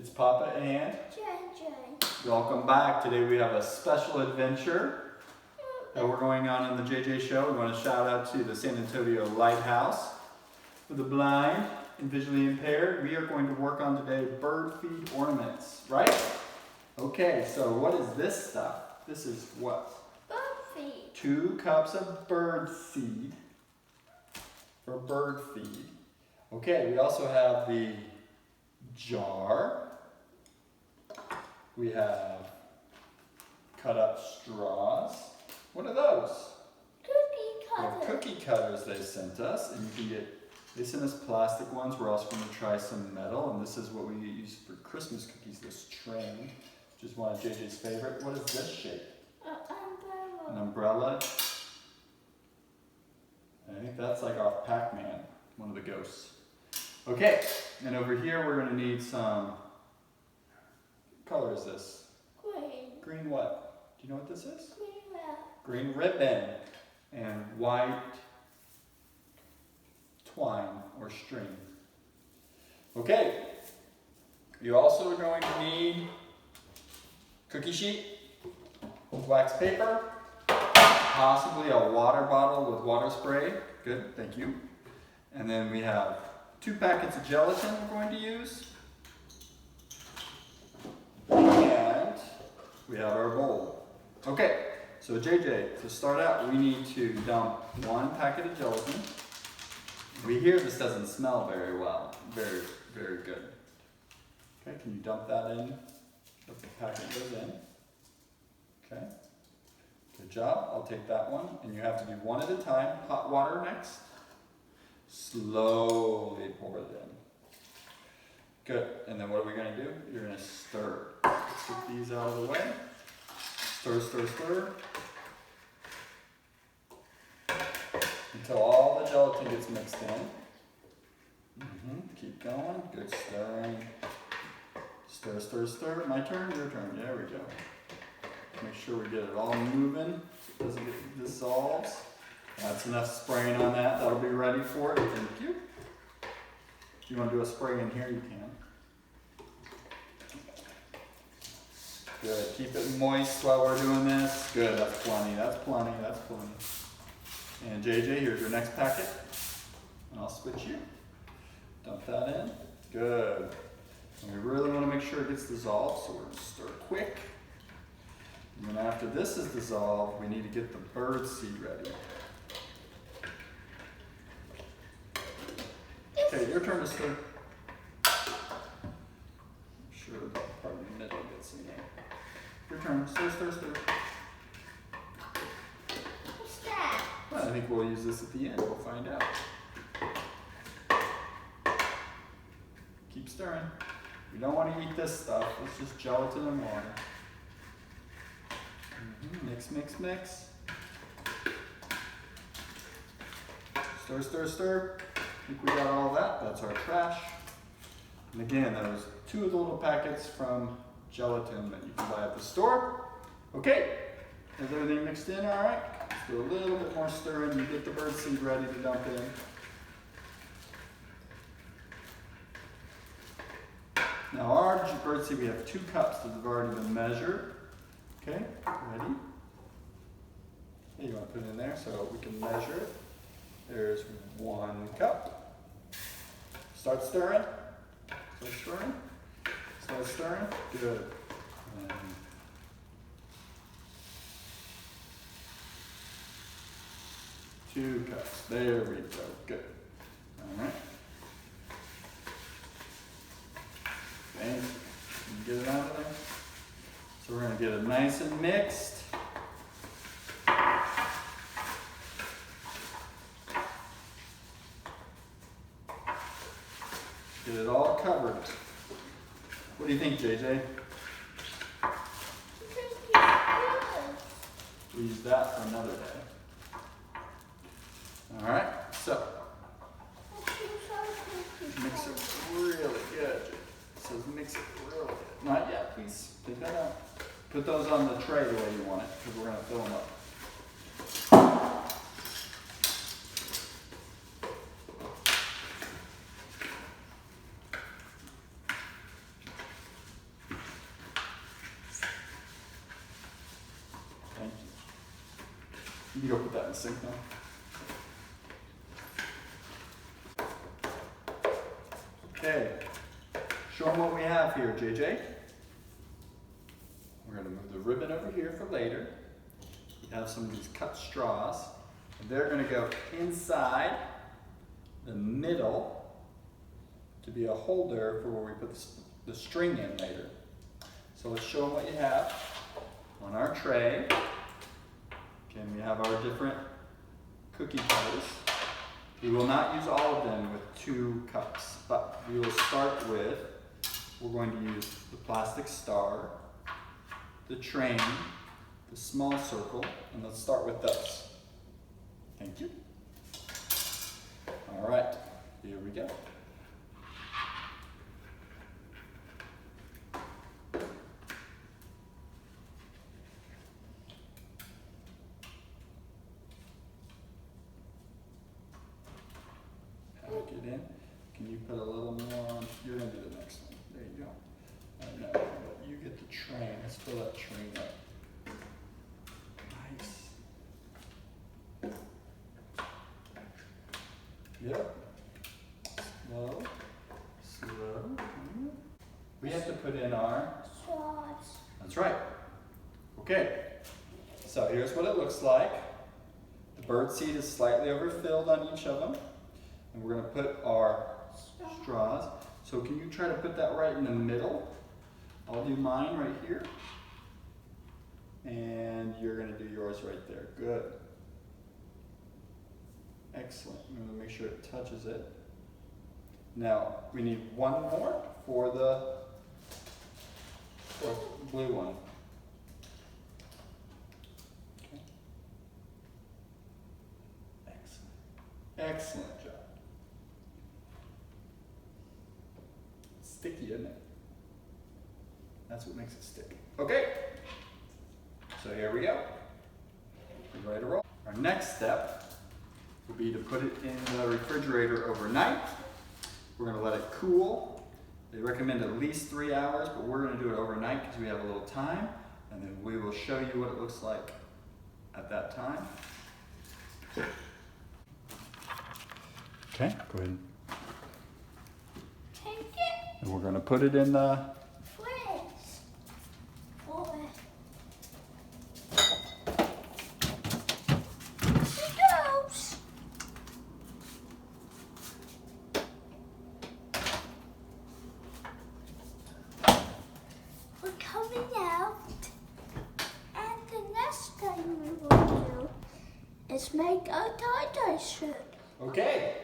It's Papa and JJ. welcome back. Today we have a special adventure that we're going on in the JJ show. We want to shout out to the San Antonio Lighthouse for the blind and visually impaired. We are going to work on today bird feed ornaments, right? Okay, so what is this stuff? This is what? Bird feed. 2 cups of bird seed for bird feed. Okay, we also have the jar. We have cut up straws. What are those? Cookie They're cutter. cookie cutters they sent us, and you can get, they sent us plastic ones. We're also going to try some metal, and this is what we use for Christmas cookies, this train, which is one of JJ's favorite. What is this shape? An umbrella. I think that's like off Pac-Man, one of the ghosts. Okay, and over here we're going to need some, what color is this? Green. Green what? Do you know what this is? Green red. Green ribbon and white twine or string. Okay, you're also going to need cookie sheet, wax paper, possibly a water bottle with water spray. Good, thank you. And then we have 2 packets of gelatin we're going to use. And we have our bowl. Okay, so JJ, to start out, we need to dump 1 packet of gelatin. We hear this doesn't smell very well. Very, very good. Okay, can you dump that in? The packet goes in. Okay. Good job. I'll take that one. And you have to do 1 at a time. Hot water next. Slowly pour it in. Good. And then what are we going to do? You're going to stir. Let's get these out of the way. Stir, stir, stir. Until all the gelatin gets mixed in. Keep going. Good stirring. Stir, stir, stir. My turn? Your turn. There we go. Make sure we get it all moving so it doesn't get dissolved. That's enough spraying on that. That'll be ready for it. Thank you. If you want to do a spray in here, you can. Good. Keep it moist while we're doing this. Good. That's plenty. That's plenty. That's plenty. And JJ, here's your next packet. And I'll switch you. Dump that in. Good. And we really want to make sure it gets dissolved, so we're going to stir quick. And then after this is dissolved, we need to get the bird seed ready. Okay, your turn to stir. I'm sure the part of the middle gets in there. Your turn. Stir, stir, stir. What's that? Well, I think we'll use this at the end. We'll find out. Keep stirring. We don't want to eat this stuff. It's just gelatin and water. Mix, mix, mix. Stir, stir, stir. I think we got all that. That's our trash. And again, those 2 of the little packets from gelatin that you can buy at the store. Okay, is everything mixed in all right? Let's do a little bit more stirring. You get the bird seed ready to dump in. Now our bird seed, we have 2 cups that have already been measured. Okay, ready? Hey, you want to put it in there so we can measure it? There's 1 cup. Start stirring. Start stirring. Start stirring. Good. And 2 cups. There we go. Good. All right. Thank you. Can you get it out of there? So we're going to get it nice and mixed. Get it all covered. What do you think, JJ? We'll use that for another day. All right, so mix it really good. It says mix it really good. Not yet, please. Take that out. Put those on the tray the way you want it, because we're going to fill them up. You go put that in the sink now. Okay, show them what we have here, JJ. We're gonna move the ribbon over here for later. We have some of these cut straws. And they're gonna go inside the middle to be a holder for where we put the string in later. So let's show them what you have on our tray. Again, we have our different cookie cutters. We will not use all of them with 2 cups, but we will start with, we're going to use the plastic star, the train, the small circle, and let's start with those. Thank you. All right, here we go. Get in. Can you put a little more on? You're gonna do the next one. There you go. I know, but you get the train. Let's fill that train up. Nice. Yep. Slow. Slow. We have to put in our Sauce. That's right. Okay. So here's what it looks like. The bird seed is slightly overfilled on each of them. And we're going to put our straws. So can you try to put that right in the middle? I'll do mine right here. And you're going to do yours right there. Good. Excellent. I'm going to make sure it touches it. Now, we need one more for the blue one. Okay. Excellent. Excellent job. Sticky, isn't it? That's what makes it stick. Okay. So here we go. We're ready to roll. Our next step will be to put it in the refrigerator overnight. We're going to let it cool. They recommend at least 3 hours, but we're going to do it overnight because we have a little time, and then we will show you what it looks like at that time. Okay, go ahead. Take it. And we're going to put it in the Fritz. For it. It goes. We're coming out. And the next thing we will do is make a tie-dye shirt. Okay,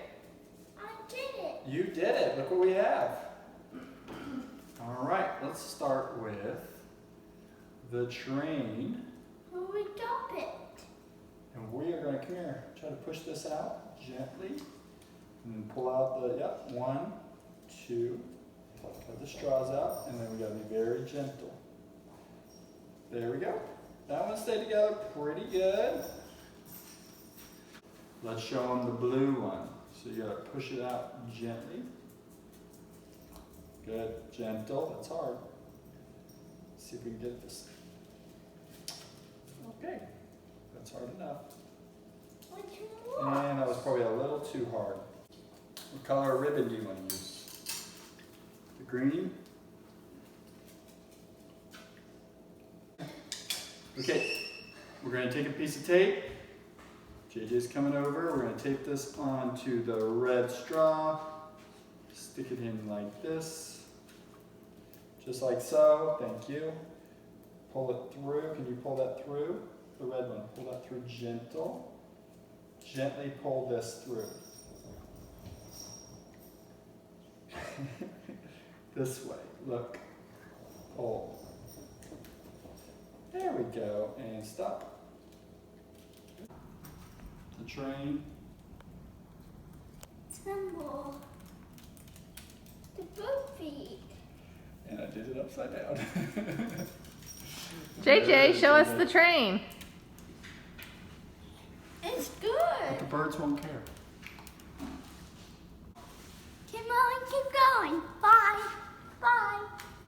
I did it. you did it. Look what we have. All right, let's start with the train. When we dump it. And we are going to, come here, try to push this out gently. And then pull out the, yep, 1, 2. Cut the straws out, and then we got to be very gentle. There we go. That one stayed together pretty good. Let's show them the blue one. So you got to push it out gently. Good, gentle. That's hard. Let's see if we can get this. Okay, that's hard enough. What you want? And that was probably a little too hard. What color ribbon do you want to use? The green? Okay, we're going to take a piece of tape. JJ's coming over. We're going to tape this onto the red straw. Stick it in like this. Just like so. Thank you. Pull it through. Can you pull that through? The red one. Pull that through gentle. Gently pull this through. This way. Look. Pull. There we go. And stop. The train. Symbol. The bird feet. And I did it upside down. JJ, show us the train. It's But the good. birds won't care. Come on, keep going.